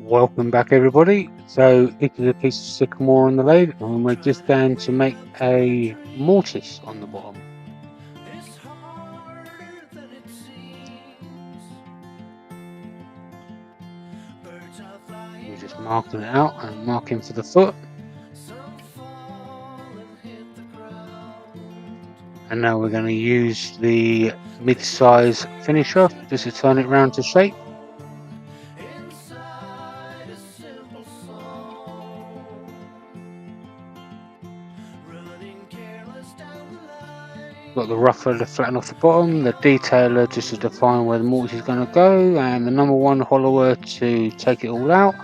Welcome back everybody. So it is a piece of sycamore on the lathe and we're just going to make a mortise on the bottom. We're just marking it out and marking for the foot. And now we're going to use the mid-size finisher just to turn it round to shape. Got the rougher to flatten off the bottom, the detailer just to define where the mortise is going to go, and the number one hollower to take it all out.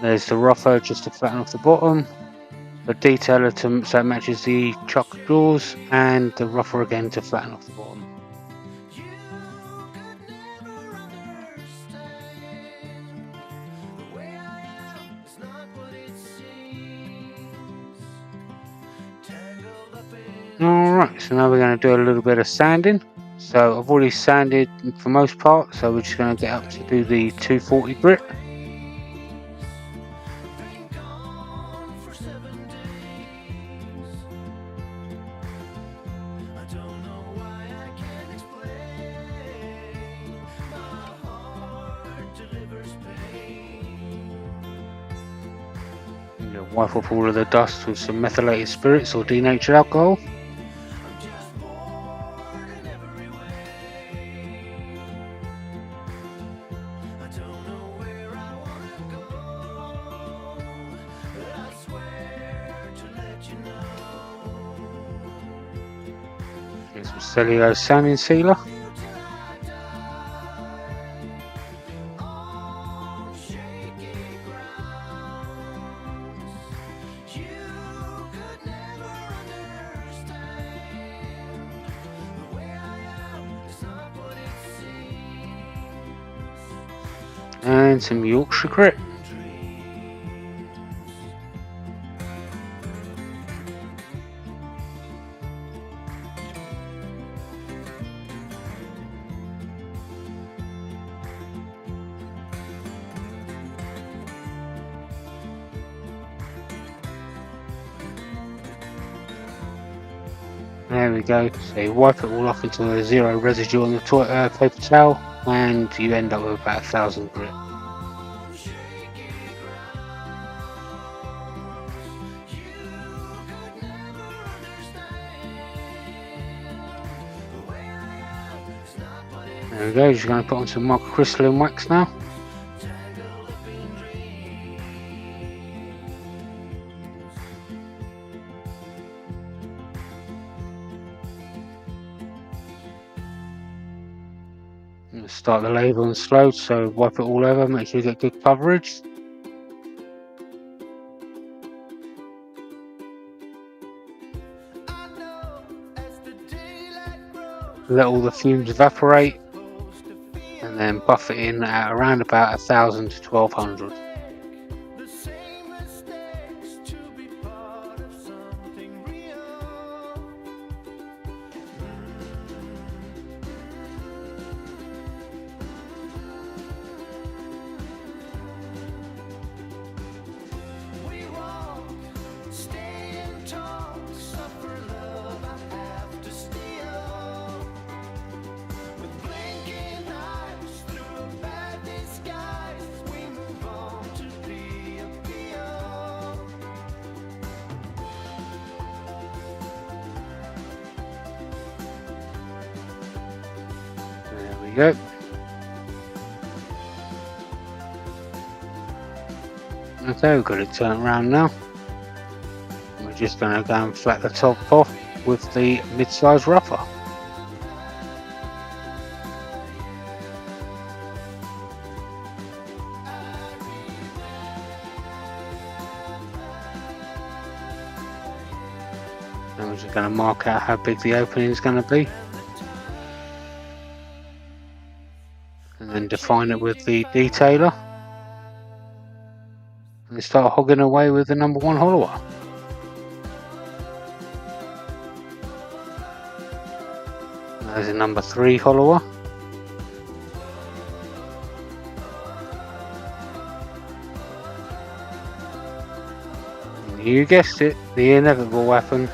There's the rougher just to flatten off the bottom, the detailer so it matches the chuck jaws, and the rougher again to flatten off the bottom. Alright, so now we're going to do a little bit of sanding. So I've already sanded for most part, so we're just going to get up to do the 240 grit. Wipe off all of the dust with some methylated spirits or denatured alcohol. Here's some cellulose sanding sealer. And some Yorkshire grit. There we go, so you wipe it all off until there's zero residue on the paper towel, and you end up with about 1000 grit. There we go, just going to put on some microcrystalline wax now. Start the lathe on slow, so wipe it all over, make sure you get good coverage. Let all the fumes evaporate, and then buff it in at around about 1000 to 1200. There we go. Okay, we've got it turned around now. We're just going to go and flat the top off with the mid-size rougher. And we're just going to mark out how big the opening is going to be. And then define it with the detailer. And start hogging away with the number one hollower. There's a number 3 hollower. You guessed it, the inevitable happened.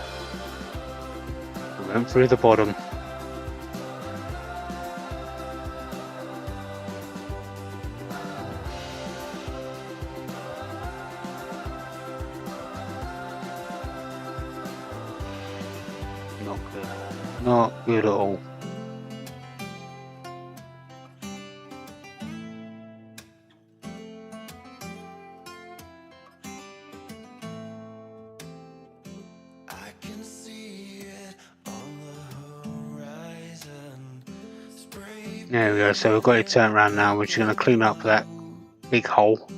It went through the bottom. Not good. Not good at all. There we go, so we've got it turned around now. We're just going to clean up that big hole,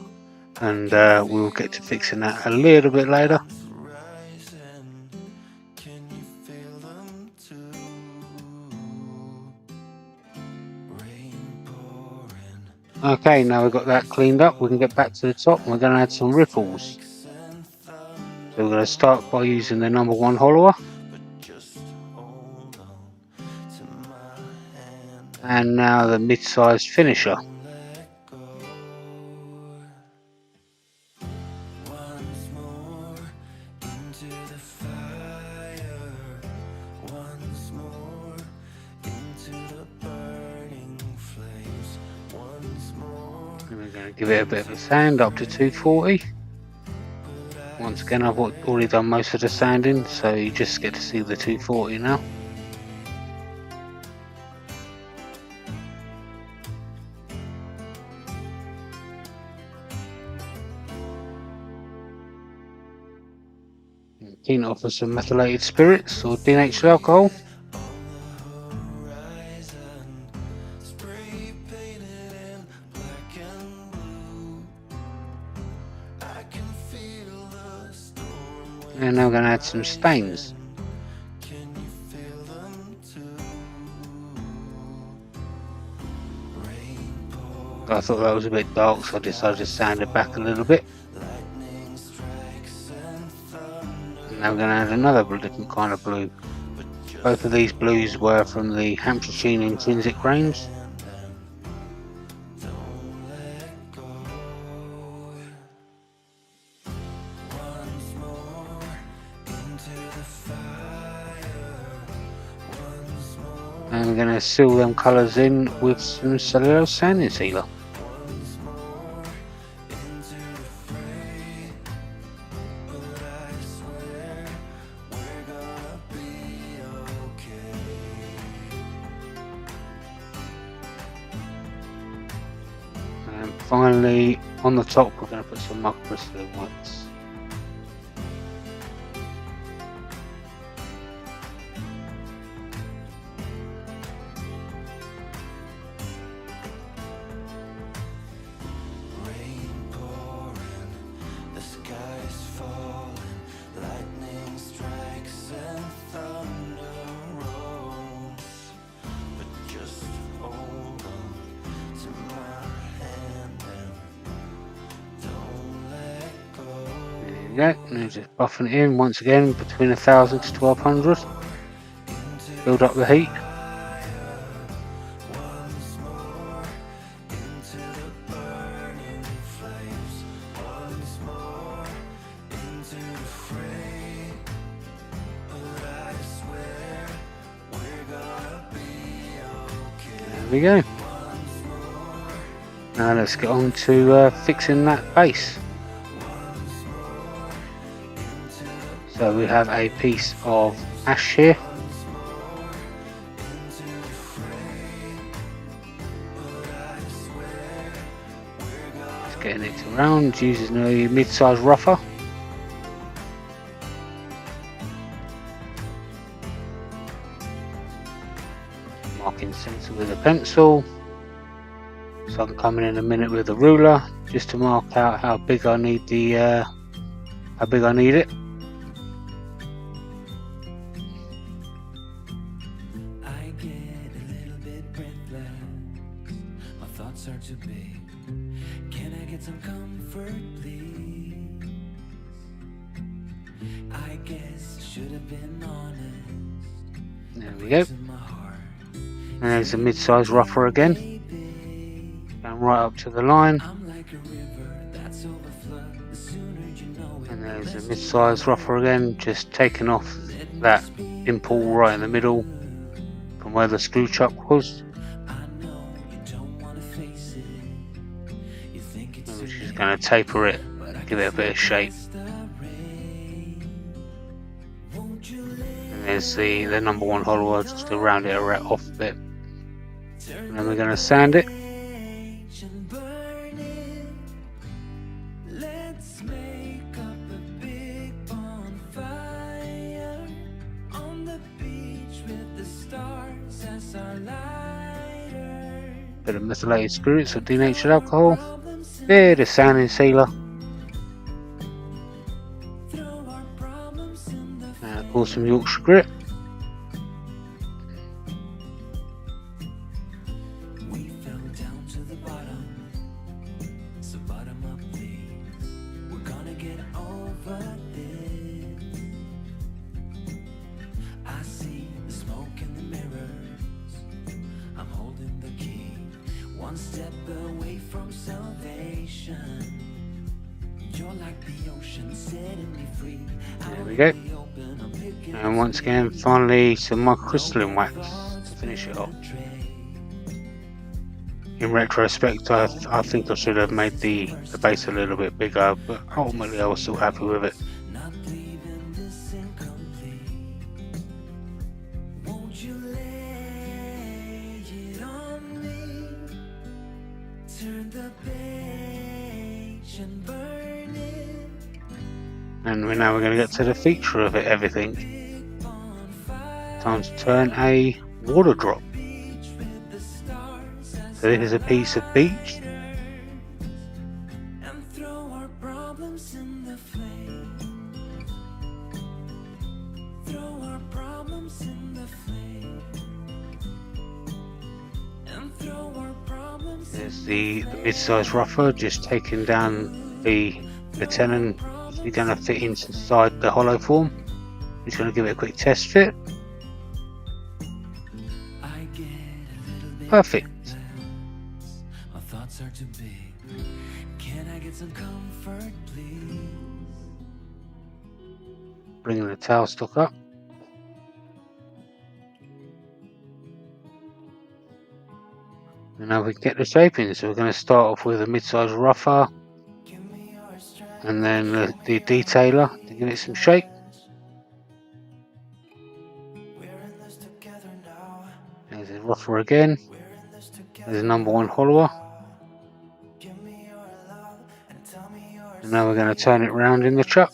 and we'll get to fixing that a little bit later. Okay, now we've got that cleaned up, we can get back to the top and we're going to add some ripples. So we're going to start by using the number 1 hollower. And now the mid-sized finisher. And we're going to give it a bit of a sand up to 240. Once again, I've already done most of the sanding, so you just get to see the 240 now. Clean it off with some methylated spirits or denatured alcohol. And now we're going to add some stains. I thought that was a bit dark, so I decided to sand it back a little bit. And now we're going to add another different kind of blue. Both of these blues were from the Hampshire Sheen Intrinsic range. And we're going to seal them colours in with some cellulose sanding sealer. And finally, on the top, we're going to put some mud crystalline whites. Yeah, and just buffing it in once again between 1000 to 1200. Build up the heat. There we go. Now let's get on to fixing that base. So we have a piece of ash here. Just getting it around using a mid-size rougher. Marking centre with a pencil. So I'm coming in a minute with a ruler just to mark out how big I need the it. Are too big. Can I get some comfort, please? I guess should have been honest. There we go. And there's a mid-size rougher again. Going right up to the line. And there's a mid-size rougher again, just taking off that dimple right in the middle from where the screw chuck was. And we're just going to taper it, give it a bit of shape. And there's the number one hollower just to round it off a bit. And then we're going to sand it. Bit of methylated spirits or denatured alcohol, bit of sanding sealer, and of course some Yorkshire grit. One step away from salvation. You're like the ocean, setting me free. There we go. And once again, finally some microcrystalline wax to finish it off. In retrospect, I think I should have made the base a little bit bigger, but ultimately I was still happy with it. And now we're going to get to the feature of it, everything. Time to turn a water drop. So this is a piece of beech. There's the mid-size rougher, just taking down the tenon. You're going to fit inside the hollow form. Just going to give it a quick test fit. Perfect. My thoughts are too big. Can I get some comfort, please? Bringing the tail stock up. And now we get the shaping. So we're going to start off with a mid-size rougher. And then the detailer to give it some shape. There's a rougher again. There's a number one hollower. And now we're going to turn it round in the chuck.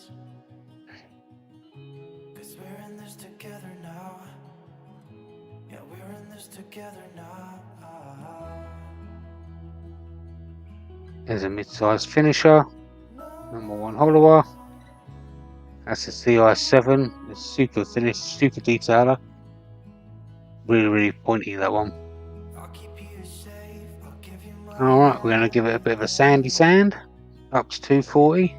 There's a mid-size finisher. Number one hollower. That's a CI7. It's super finished, super detailer. Really pointy, that one. Alright, we're going to give it a bit of a sandy sand. Up to 240.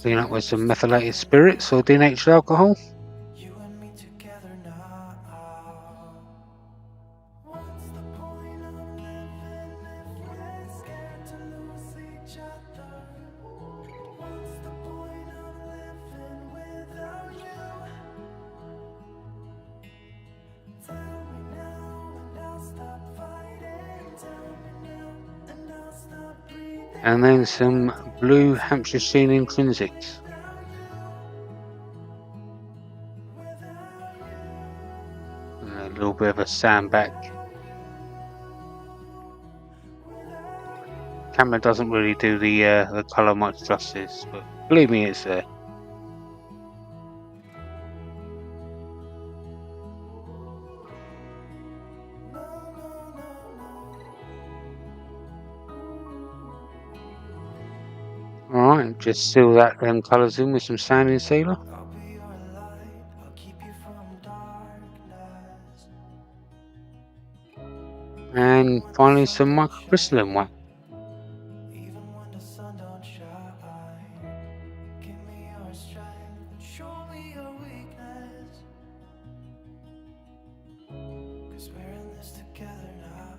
Clean up with some methylated spirits or denatured alcohol. And then some blue Hampshire Sheen Intrinsics. And a little bit of a sandback. Camera doesn't really do the colour much justice, but believe me, it's there. Alright, just seal them colours in with some sanding sealer. And finally some microcrystalline wax. me your weakness, 'cause we're in this together now.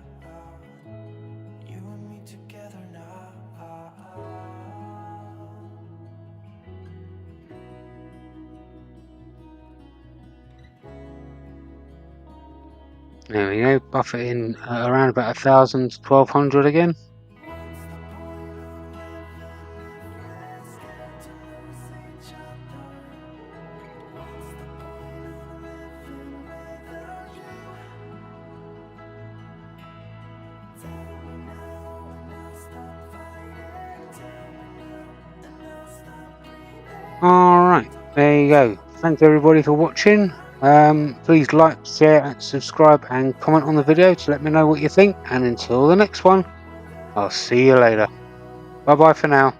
You and me together now. There we go, buff it in around about 1,000 to 1,200 again. Alright, there you go. Thanks everybody for watching. Please like, share, and subscribe and comment on the video to let me know what you think. And until the next one, I'll see you later. Bye bye for now.